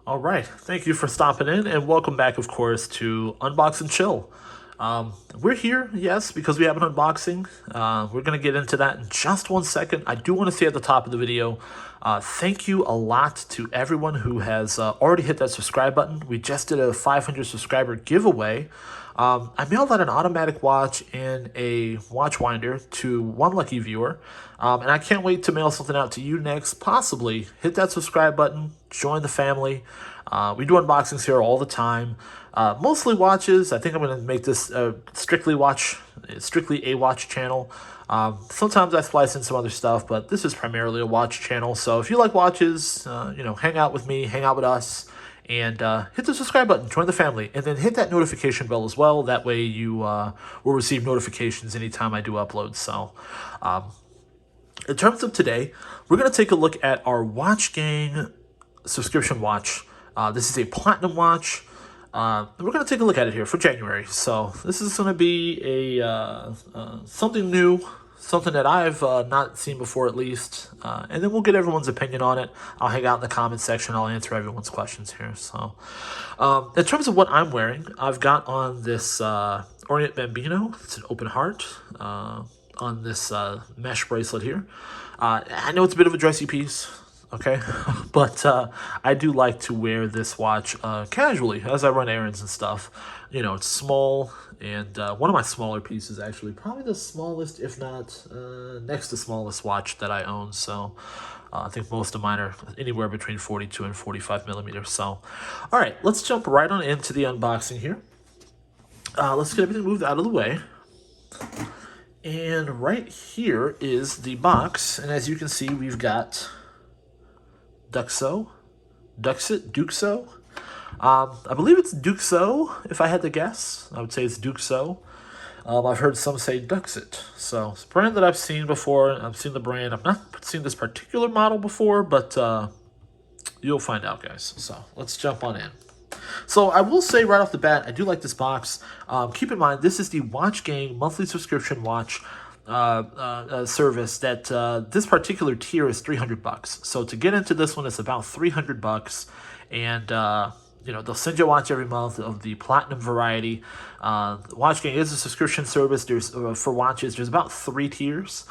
All right, thank you for stopping in, and welcome back, of course, to Unbox and Chill. We're here, yes, because we have an unboxing. We're going to get into that in just 1 second. I do want to say at the top of the video, thank you a lot to everyone who has already hit that subscribe button. We just did a 500 subscriber giveaway. I mailed out an automatic watch and a watch winder to one lucky viewer, and I can't wait to mail something out to you next. Possibly hit that subscribe button, join the family. We do unboxings here all the time, mostly watches. I think I'm going to make this strictly a watch channel. Sometimes I splice in some other stuff, but this is primarily a watch channel. So if you like watches, hang out with me, hang out with us. And hit the subscribe button, join the family, and then hit that notification bell as well. That way you will receive notifications anytime I do upload. So in terms of today, we're going to take a look at our Watch Gang subscription watch. This is a platinum watch. We're going to take a look at it here for January. So this is going to be a something new, something that I've not seen before at least, and then we'll get everyone's opinion on it. I'll hang out in the comment section. I'll answer everyone's questions here. So in terms of what I'm wearing, I've got on this Orient Bambino. It's an open heart on this mesh bracelet here. I know it's a bit of a dressy piece, okay, but I do like to wear this watch casually as I run errands and stuff. You know, it's small, and one of my smaller pieces, actually, probably the smallest, if not next to smallest watch that I own. So I think most of mine are anywhere between 42 and 45 millimeters. So, all right, let's jump right on into the unboxing here. Let's get everything moved out of the way. And right here is the box, and as you can see, we've got Duxo. I believe it's Duxo, if I had to guess. I would say it's Duxo. I've heard some say Duxit. So it's a brand that I've seen before. I've seen the brand. I've not seen this particular model before, but you'll find out, guys. So let's jump on in. So I will say right off the bat, I do like this box. Keep in mind, this is the Watch Gang monthly subscription watch service that this particular tier is $300. So to get into this one, it's about $300, and they'll send you a watch every month of the platinum variety. Watch Gang is a subscription service. There's for watches, there's about 3 tiers.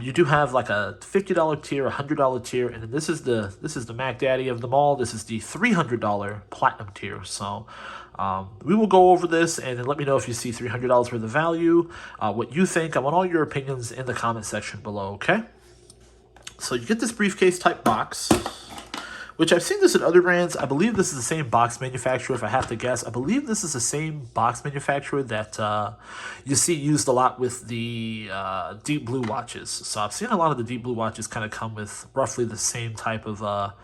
You do have like a $50 tier, a $100 tier, and then this is the Mac Daddy of them all. This is the $300 platinum tier. So we will go over this, and then let me know if you see $300 worth of value, what you think. I want all your opinions in the comment section below, okay? So you get this briefcase type box, which I've seen this at other brands. I believe this is the same box manufacturer, if I have to guess. I believe this is the same box manufacturer that you see used a lot with the deep blue watches. So I've seen a lot of the deep blue watches kind of come with roughly the same type of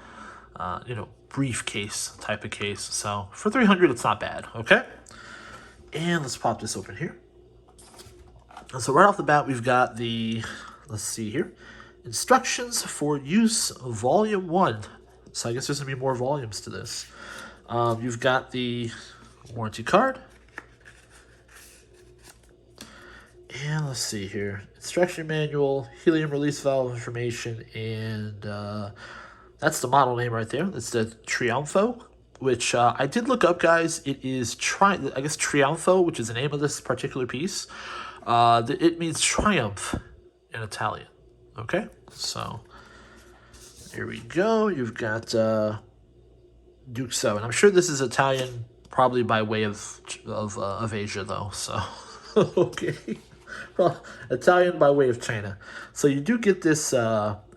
briefcase type of case. So for $300, it's not bad, okay? And let's pop this open here. And so right off the bat, we've got the, let's see here, Instructions for Use Volume 1. So I guess there's going to be more volumes to this. You've got the warranty card. And let's see here. Instruction manual, helium release valve information, and that's the model name right there. That's the Triunfo, which I did look up, guys. It is, I guess, Triunfo, which is the name of this particular piece. It means triumph in Italian. Okay, so here we go. You've got Duxo, and I'm sure this is Italian, probably by way of Asia, though. So okay, well, Italian by way of China. So you do get this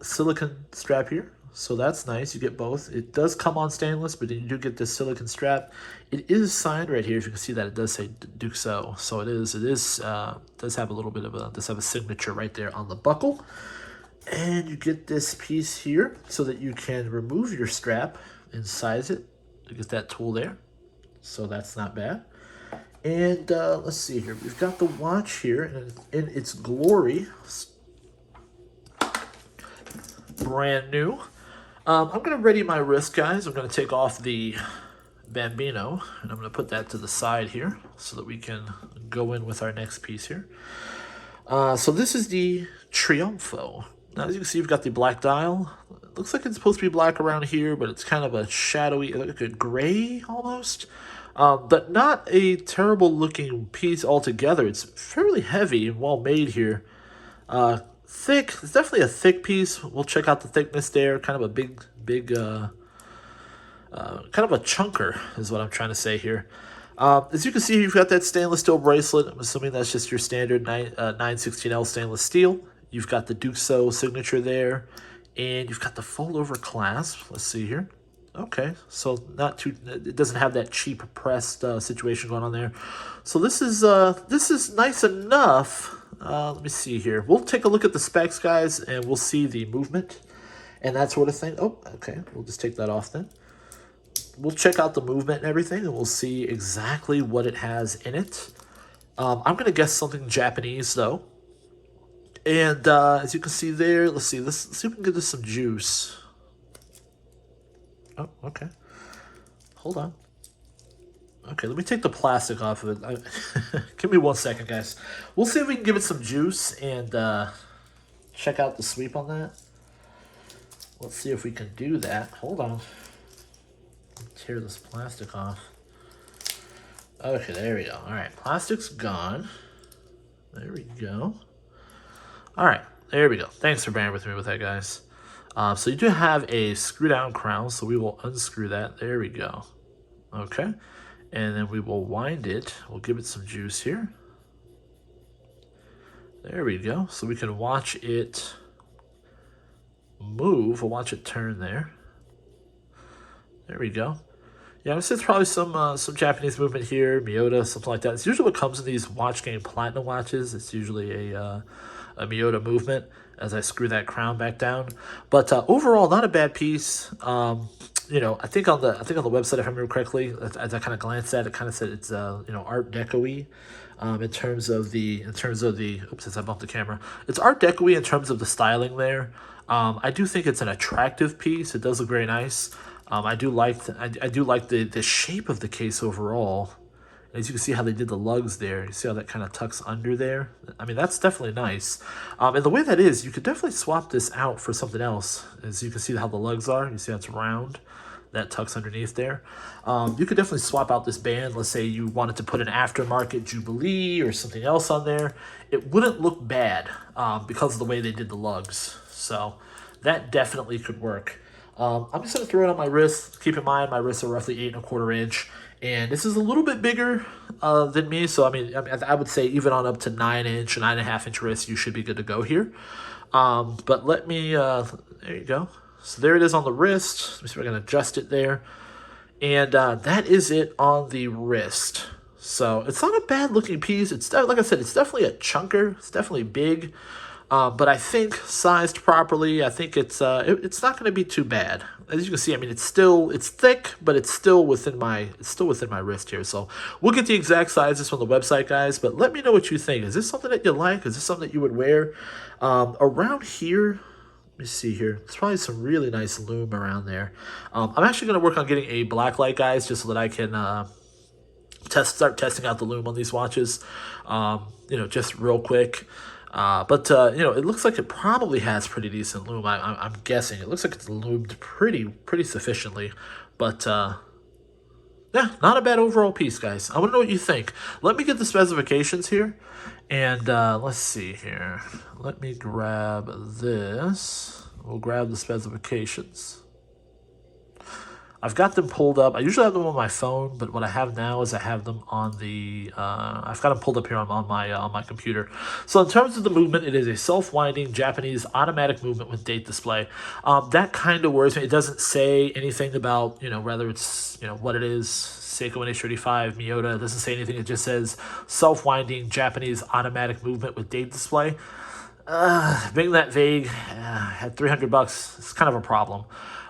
silicone strap here. So that's nice. You get both. It does come on stainless, but then you do get this silicone strap. It is signed right here. As you can see that it does say Duxo. So it does have a little bit of a signature right there on the buckle. And you get this piece here so that you can remove your strap and size it. You get that tool there. So that's not bad. And let's see here. We've got the watch here in its glory. Brand new. I'm going to ready my wrist, guys. I'm going to take off the Bambino, and I'm going to put that to the side here so that we can go in with our next piece here. So this is the Triumfo. Now, as you can see, you've got the black dial. It looks like it's supposed to be black around here, but it's kind of a shadowy, like a gray almost. But not a terrible looking piece altogether. It's fairly heavy and well made here. Thick. It's definitely a thick piece. We'll check out the thickness there. Kind of a big, kind of a chunker is what I'm trying to say here. As you can see, you've got that stainless steel bracelet. I'm assuming that's just your standard 916L stainless steel. You've got the Duxo signature there, and you've got the fold-over clasp. Let's see here. Okay, so not too. It doesn't have that cheap pressed situation going on there. So this is nice enough. Let me see here. We'll take a look at the specs, guys, and we'll see the movement and that sort of thing. Oh, okay. We'll just take that off then. We'll check out the movement and everything, and we'll see exactly what it has in it. I'm going to guess something Japanese, though. And as you can see there, let's see if we can get this some juice. Oh, okay. Hold on. Okay, let me take the plastic off of it. Give me 1 second, guys. We'll see if we can give it some juice and check out the sweep on that. Let's see if we can do that. Hold on. Tear this plastic off. Okay, there we go. All right, plastic's gone. There we go. All right, there we go. Thanks for bearing with me with that, guys. So you do have a screw down crown, so we will unscrew that. There we go. Okay, and then we will wind it. We'll give it some juice here. There we go. So we can watch it move. We'll watch it turn there. There we go. Yeah, this is probably some Japanese movement here, Miyota, something like that. It's usually what comes in these Watch Game Platinum watches. It's usually a Miyota movement as I screw that crown back down. But overall, not a bad piece. You know, I think on the website, if I remember correctly, as I kind of glanced at it, kind of said it's you know, Art Deco-y. In terms of the oops, as I bumped the camera, it's Art Deco-y in terms of the styling there. I do think it's an attractive piece. It does look very nice. I do like the shape of the case overall. As you can see how they did the lugs there. You see how that kind of tucks under there? I mean, that's definitely nice. And the way that is, you could definitely swap this out for something else. As you can see how the lugs are. You see how it's round? That tucks underneath there. You could definitely swap out this band. Let's say you wanted to put an aftermarket Jubilee or something else on there. It wouldn't look bad because of the way they did the lugs. So that definitely could work. I'm just going to throw it on my wrist. Keep in mind, my wrists are roughly 8¼ inch. And this is a little bit bigger than me. So, I mean, I would say even on up to 9-inch, 9.5-inch wrists, you should be good to go here. But let me, there you go. So there it is on the wrist. Let me see if I can adjust it there. And that is it on the wrist. So it's not a bad looking piece. It's like I said, it's definitely a chunker. It's definitely big. But I think sized properly, I think it's not going to be too bad. As you can see, I mean, it's thick, but it's still within my wrist here. So we'll get the exact sizes from the website, guys. But let me know what you think. Is this something that you like? Is this something that you would wear? Around here, let me see here. There's probably some really nice lume around there. I'm actually going to work on getting a black light, guys, just so that I can start testing out the lume on these watches. You know, just real quick. But you know, it looks like it probably has pretty decent lume. I'm guessing it looks like it's lubed pretty sufficiently. But yeah, not a bad overall piece, guys. I want to know what you think. Let me get the specifications here, and let's see here. Let me grab this. We'll grab the specifications. I've got them pulled up. I usually have them on my phone, but what I have now is I have them on the. I've got them pulled up here on my computer. So in terms of the movement, it is a self-winding Japanese automatic movement with date display. That kind of worries me. It doesn't say anything about, you know, whether it's, you know, what it is. Seiko NH35, Miyota. It doesn't say anything. It just says self-winding Japanese automatic movement with date display. Being that vague at $300, it's kind of a problem.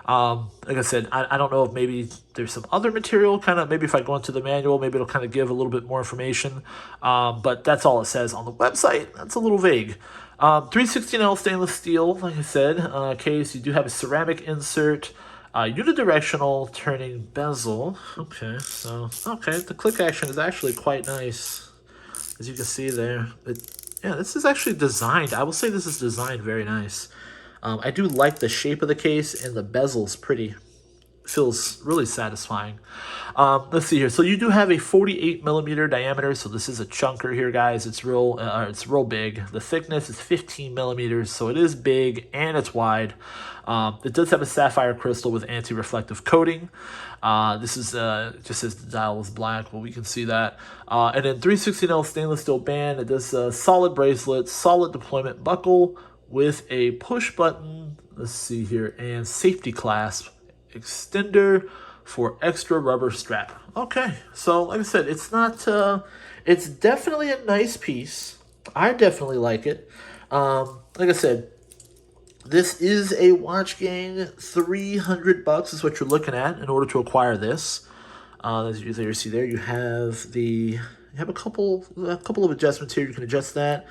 Like I said, I don't know if maybe there's some other material, kind of, maybe if I go into the manual, maybe it'll kind of give a little bit more information. But that's all it says on the website. That's a little vague. 316L stainless steel, like I said, case. You do have a ceramic insert, unidirectional turning bezel. Okay, so, okay, the click action is actually quite nice. As you can see there, Yeah, this is actually designed. I will say this is designed very nice. I do like the shape of the case, and the bezel's pretty. Feels really satisfying. Let's see here. So you do have a 48 millimeter diameter. So this is a chunker here, guys. It's real big. The thickness is 15 millimeters, so it is big and it's wide. It does have a sapphire crystal with anti-reflective coating. This is just says the dial is black, but we can see that. And then 316L stainless steel band. It does solid bracelet, solid deployment buckle with a push button. Let's see here, and safety clasp extender for extra rubber strap. Okay, so like I said, it's not, it's definitely a nice piece. I definitely like it. Like I said, this is a Watch Gang. $300 is what you're looking at in order to acquire this. As you see there, you have a couple of adjustments here. You can adjust that.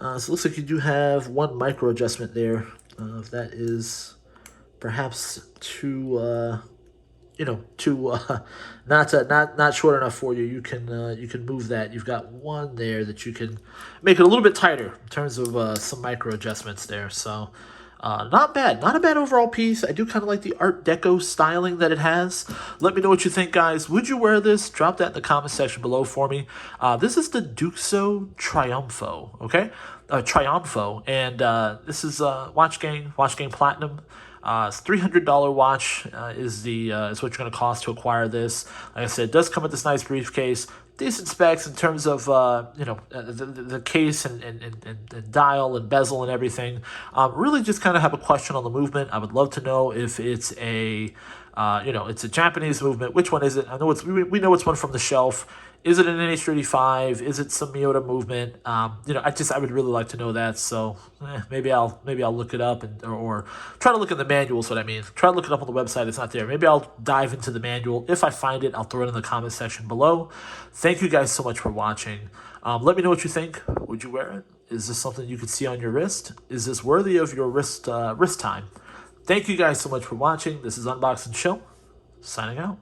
So it looks like you do have one micro adjustment there. If that is perhaps too not short enough for you, you can move that. You've got one there that you can make it a little bit tighter in terms of some micro adjustments there. So not a bad overall piece. I do kind of like the Art Deco styling that it has. Let me know what you think, guys. Would you wear this? Drop that in the comment section below for me. This is the Duxo Triumfo, okay? Triumfo, and this is Watch Gang Platinum. It's $300 watch is what you're going to cost to acquire this. Like I said, it does come with this nice briefcase. Decent specs in terms of the case and dial and bezel and everything. Really just kind of have a question on the movement. I would love to know if it's it's a Japanese movement. Which one is it? I know we know it's one from the shelf. Is it an NH35? Is it some Miyota movement? I would really like to know that. So maybe I'll look it up or try to look at the manual. Is what I mean. Try to look it up on the website. It's not there. Maybe I'll dive into the manual. If I find it, I'll throw it in the comment section below. Thank you guys so much for watching. Let me know what you think. Would you wear it? Is this something you could see on your wrist? Is this worthy of your wrist time? Thank you guys so much for watching. This is Unbox and Chill, signing out.